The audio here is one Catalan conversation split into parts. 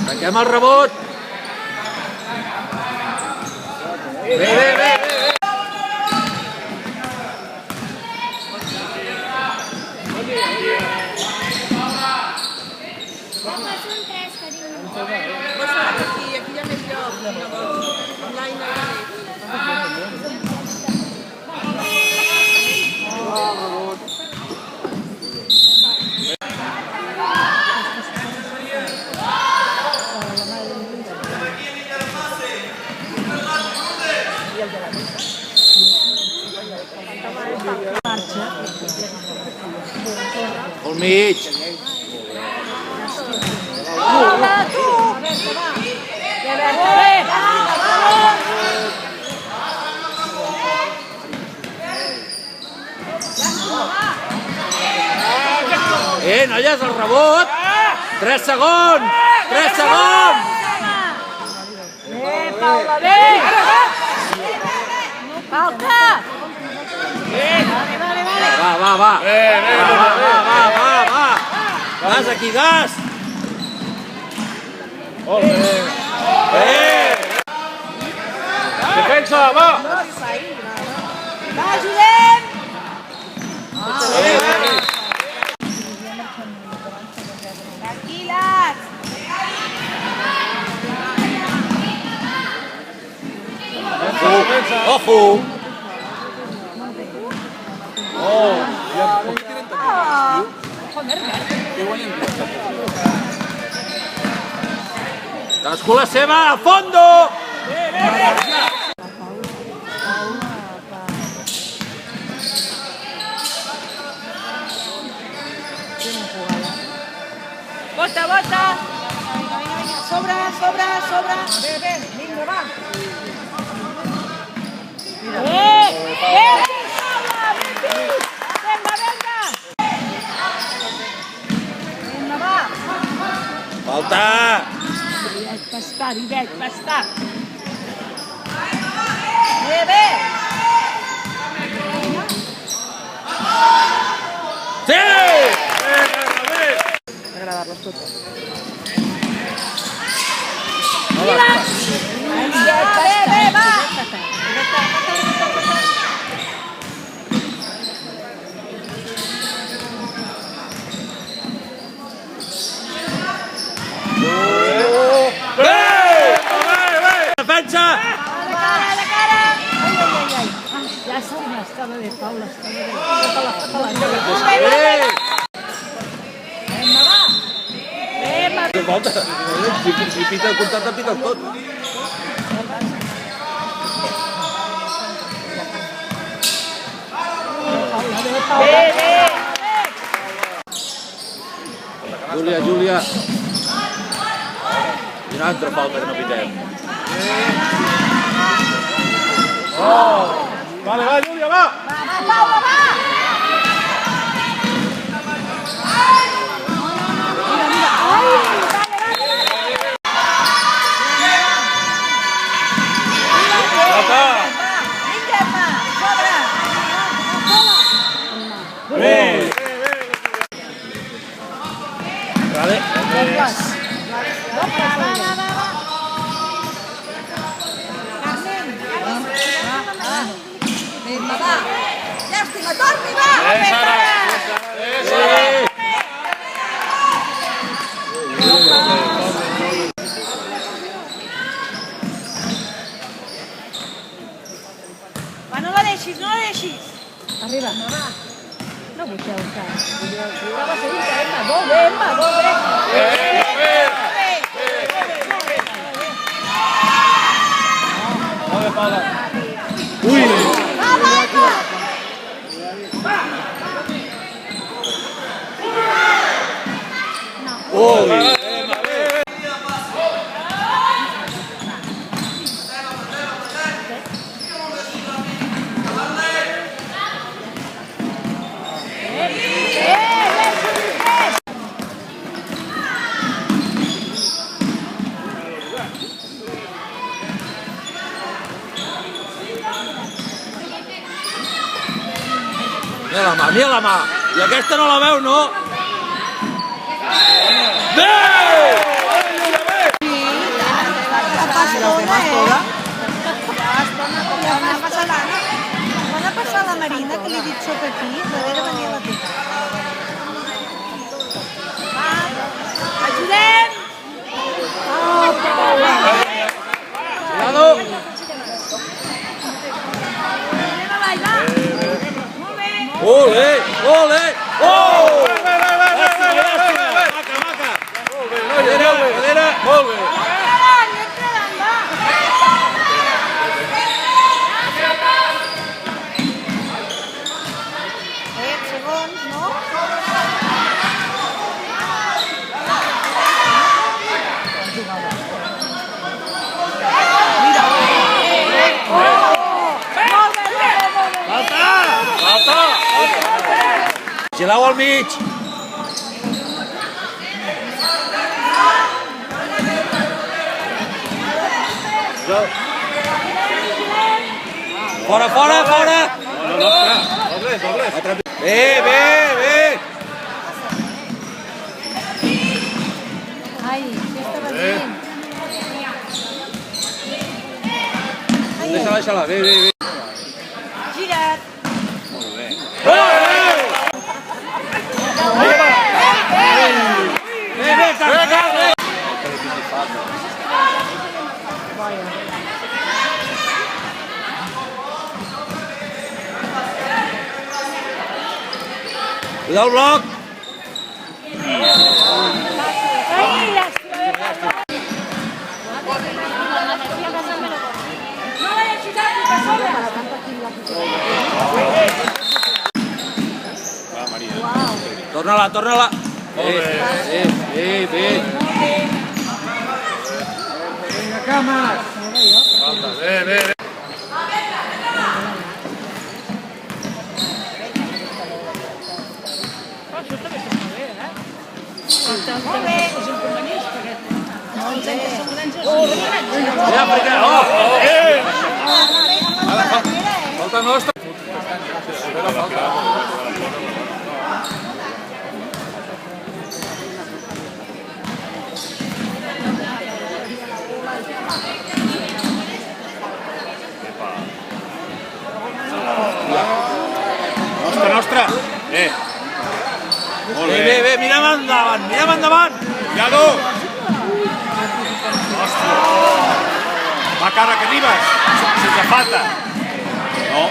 Tanquem el rebot. Bé. Aquí hi ha més lloc. Online Al mig. Noies, el rebot! 3 segons! 3 segons! Bé, Paula, bé! Falta! Va. Gas aquí, gas! Defensa, va! Va, Judent! Tranquil·les! Ojo! Cadascú la seva, a fondo! Bota! Sobre! Bé, vinga, va! Vinga, va! Falta! Pastar! Bé! Sí! Agradar-les totes. Bé, va! Defensa! De cara! Ai. Ja estava bé, Paula, estava bé. Volta! Si pita el contracte, pita el tot. Júlia. I una altra falta que no pitem. Vale, va, Júlia, va! Va, Paula, va! Vale. Llàstima, torni, va! Va, no la deixis! Arriba. No busqueu tant. Estava seguint, Emma. Molt bé, Emma, molt bé. Molt bé, Paula. Ui! Ui! Mira la mà! I aquesta no la veu, no? Bé! sota aquí, darrere venia la teta. Ajudem! Oh, Paula! Cuidado. Anem avall, va! Molt bé! Ole, ole. Oh! Cadera. Molt bé. Entra davant, va! Segons, no? Falta. Gelau al mig. Fora. Bé. Ai, què estava dient? Deixa-la. Bé. Gira't. Bé. Cuidado el bloc. Torna-la. Bé. Vinga, cames. Bé. Molt bé. Àfrica. Falta nostra. Nostra. Bé. Molt bé. Mira'm endavant. Cuidado. Va, cara, que arribes. Sense falta. No.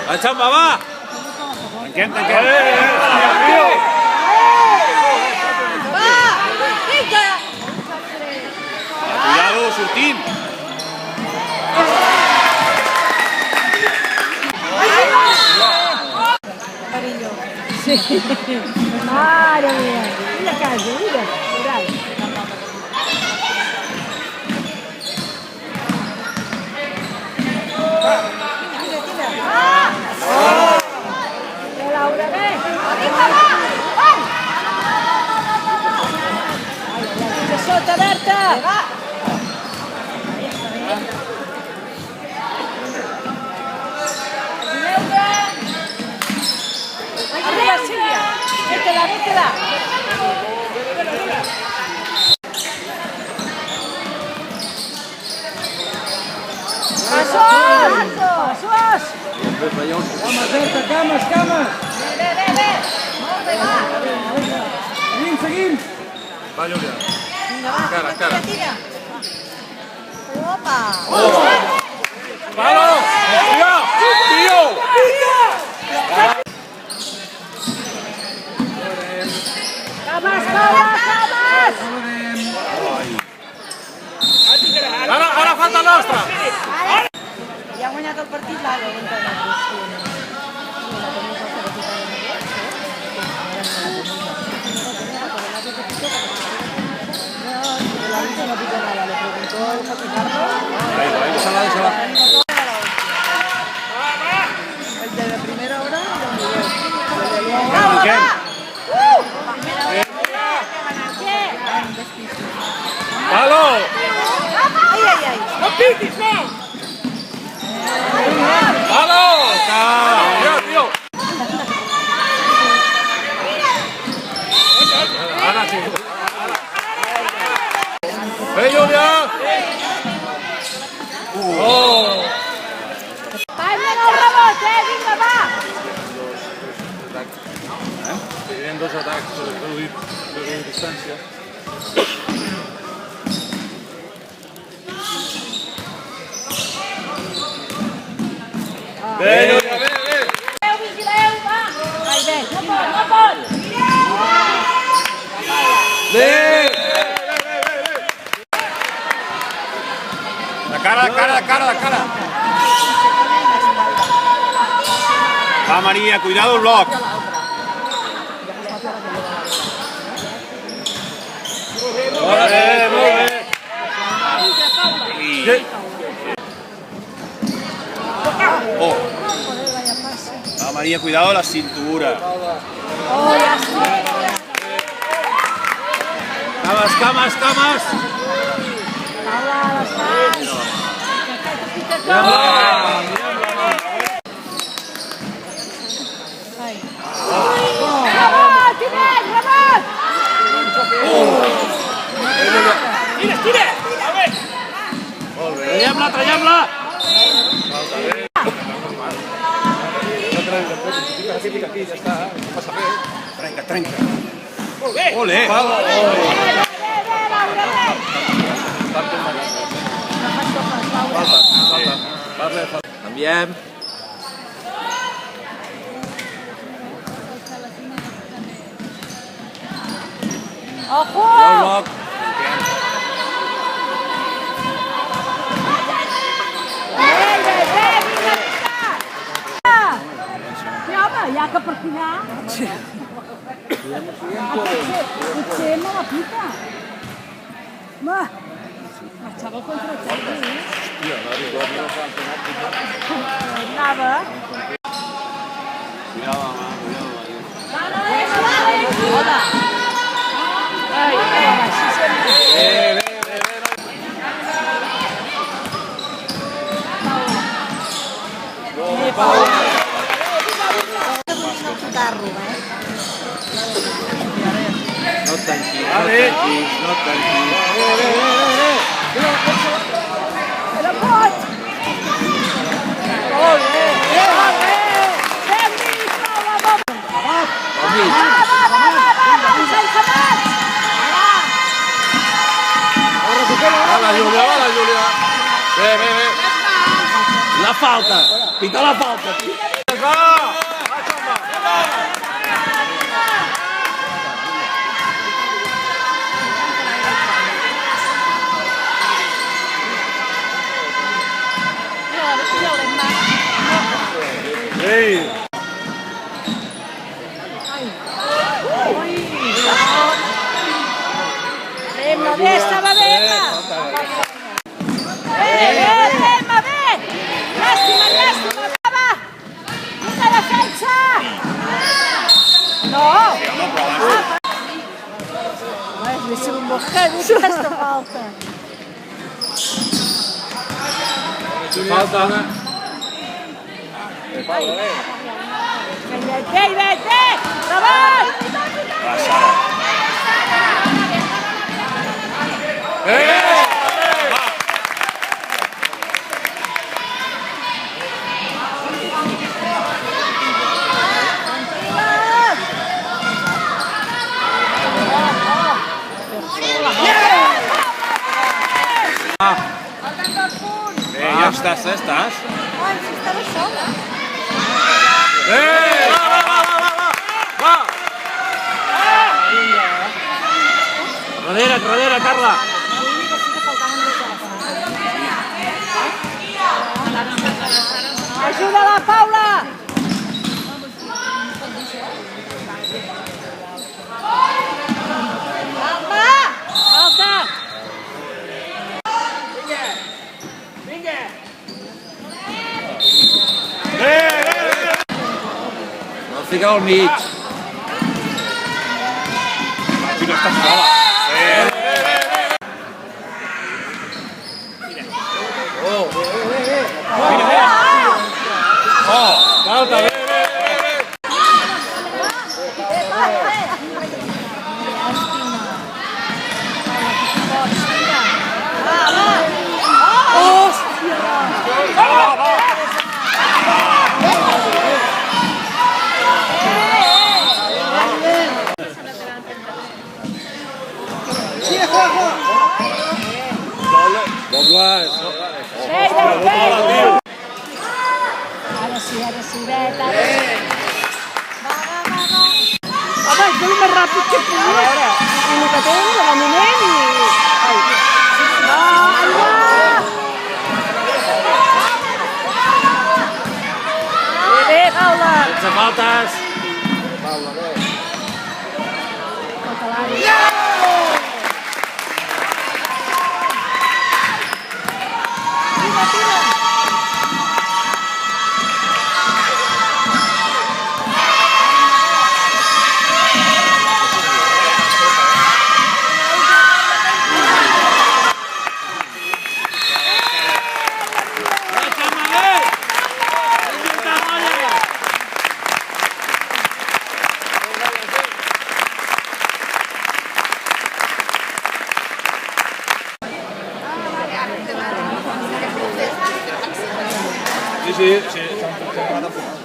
La xamba, va. Tanquem. Cuidado, sortint. Sí. Mare mia. Mira a casa, mira. Bravo. Laura, bé. De sota, Berta. Arriba, Sílvia. Métela. Passos. Cames. Bé. Molt bé, va. Seguim. Va, Júlia. Vinga, va. Tira. Opa. Palo. Tio. Cames. Ara falta nostra. Ja ha guanyat el partit l'Ara. Déjala. El de la primera hora Palo. Ai. No piquis, no! Palo. Tio. Ara sí. Bé, Júlia. Hem d'anar al rebot, vinga, va! Tenen dos atacs de distància. Bé, bé! Vigileu, va! Vai bé, no pot! Bé! De cara. Va, María, cuidado el bloc. Molt bé! Oh. Va, María, cuidado la cintura. Oh, ja està. Cames! Paula, descans. Rebot, Tinet, rebot! Tira! Traiem-la! Fica aquí, ja està. No passa res. Trenca. Ole! Falta. Canviem. Ojo! El bloc. Home, ja que per final... Potser me la pica. Home, marxava el contraatac. Anava. Cuidado, Hola. Ai, així sempre. No tanquis. Era pot! Molt bé! Ben vist, Paula! Va, sense mans! Va, Júlia. Bé. La falta. Pita la falta. Ei! Bé, estava bé, Bé! Llàstima, va! Una defensa! No! És un mojado aquesta falta. Falta. Bé! Rebot! Ja estàs. Ai, si estava sola. Va! Darrere, Carla! Ajuda-la, Paula! Falta! No fica al mig. Mira, estàs sola. Falta, bé. ara sí, beta. Va. Home, és el més ràpid que puc. A veure, i el que tens, de moment, i... Aigua! Bé, Paula. Sense faltes. Sí, s'han acabat al final.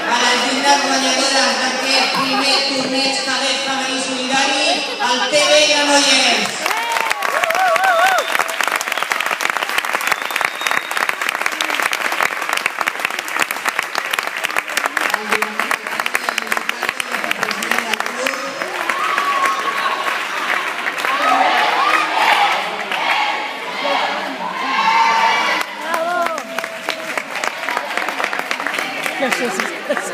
A les llindes guanyadores d'aquest primer torneig cadet femení solidari, el TV Granollers. No sé si és